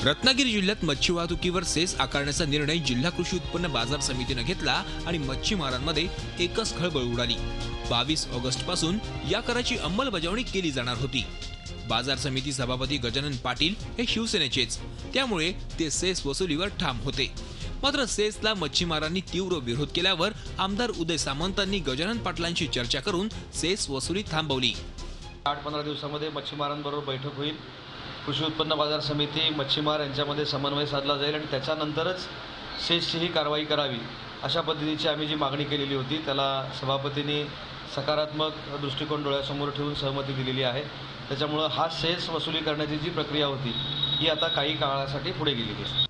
रत्नागिरी जिल्ह्यात मच्छी वाहतुकीवर सेस आकारण्याचा निर्णय जिल्हा कृषी उत्पन्न बाजार समितीने घेतला आणि मच्छीमारांमध्ये एकच खळबळ उडाली। 22 ऑगस्ट पासून या कराची अंमलबजावणी केली जाणार होती। बाजार समिती सभापती गजानन पाटील हे शिवसेनेचेच, त्यामुळे ते सेस वसुलीवर ठाम होते। मात्र सेसला मच्छीमारांनी तीव्र विरोध केल्यावर आमदार उदय सामंतांनी गजानन पाटलांशी चर्चा करून सेस वसुली थांबवली। 8-15 दिवसांमध्ये मच्छीमारांबरोबर बैठक होईल। कृषी उत्पन्न बाजार समिती मच्छीमार यांच्यामध्ये समन्वय साधला जाईल आणि त्याच्यानंतरच सेसची ही कारवाई करावी अशा पद्धतीची आम्ही जी मागणी केलेली होती त्याला सभापतींनी सकारात्मक दृष्टिकोन डोळ्यासमोर ठेवून सहमती दिलेली आहे। त्याच्यामुळे हा सेस वसुली करण्याची जी प्रक्रिया होती ही आता काही काळासाठी पुढे गेलेली आहे।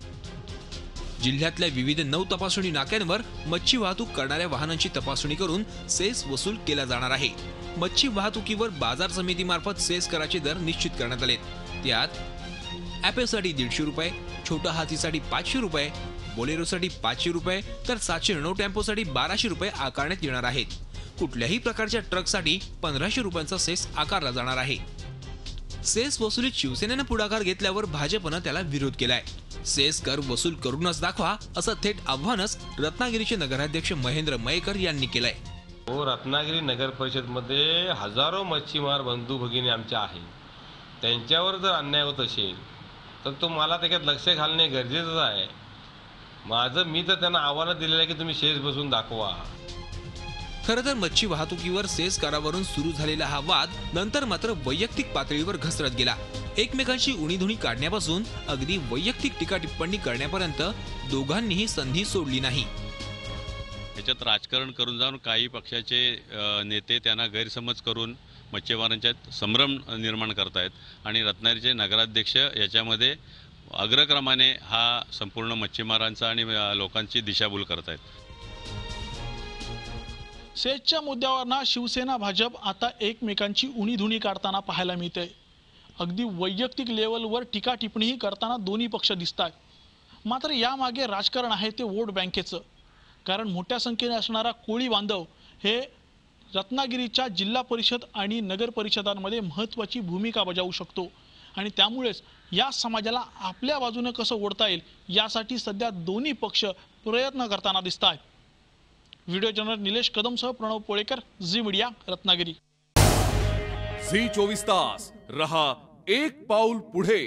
जिल्ह्यातल्या विविध 9 तपासणी नाक्यांवर मच्छी वाहतूक करणाऱ्या वाहनांची तपासणी करून सेस वसूल केला जाणार आहे। मच्छी वाहतुकीवर बाजार समितीमार्फत सेस कराचे दर निश्चित करण्यात आलेत। त्यात ॲपेसाठी 150 रुपये, छोटा हातीसाठी 500 रुपये, बोलेरोसाठी 500 रुपये तर 709 टेम्पोसाठी 1200 रुपये आकारण्यात येणार आहेत। कुठल्याही प्रकारच्या ट्रकसाठी 1500 रुपयांचा सेस आकारला जाणार आहे। सेस वसुलीत शिवसेनेने पुढाकार घेतल्यावर भाजपने त्याला विरोध केलाय। सेस कर वसूल करूनच दाखवा असं थेट आव्हानच रत्नागिरीचे नगराध्यक्ष महेंद्र मयेकर यांनी केलंय। रत्नागिरी नगर परिषद मध्ये हजारो मच्छीमार बंधू भगिनी आमच्या आहेत, त्यांच्यावर जर अन्याय होत असेल तर तो मला त्याच्यात लक्ष घालणे गरजेचं आहे। मी तर त्यांना आव्हान दिलेलं आहे की तुम्ही सेस बसून दाखवा। खरं तर मच्छी वाहतुकीवर सेस करावरून सुरू झालेला हा वाद नंतर मात्र वैयक्तिक पातळीवर घसरत गेला। एकमेकांची उणीधुणी काढण्यापासून अगदी वैयक्तिक टीका टिप्पणी करण्यापर्यंत दोघांनीही संधी सोडली नाही। याच्यात राजकारण करून जाऊन काही पक्षाचे नेते त्यांना गैरसमज करून मच्छीमारांच्यात संभ्रम निर्माण करतायत आणि रत्नागिरीचे नगराध्यक्ष याच्यामध्ये अग्रक्रमाने हा संपूर्ण मच्छीमारांचा आणि लोकांची दिशाभूल करतायत। सेसच्या मुद्द्यावर शिवसेना भाजप आता एकमेकांची उणीधुणी काढताना पाहायला मिळते। अगदी वैयक्तिक लेवलवर टीका टिप्पणीही करताना दोन्ही पक्ष दिसतात। मात्र यामागे राजकारण आहे ते वोट बँकेचं, कारण मोठ्या संख्येने असणारा कोळी बांधव हे रत्नागिरीच्या जिल्हा परिषद आणि नगर परिषदांमध्ये महत्त्वाची भूमिका बजावू शकतो आणि त्यामुळेच या समाजाला आपल्या बाजूने कसं ओढता येईल यासाठी सध्या दोन्ही पक्ष प्रयत्न करताना दिसतात। व्हिडिओ जर्नलिस्ट निलेश कदमसह Pranav Polekar, Zee media, Ratnagiri. Zee 24 तास रहा एक पाऊल पुढे।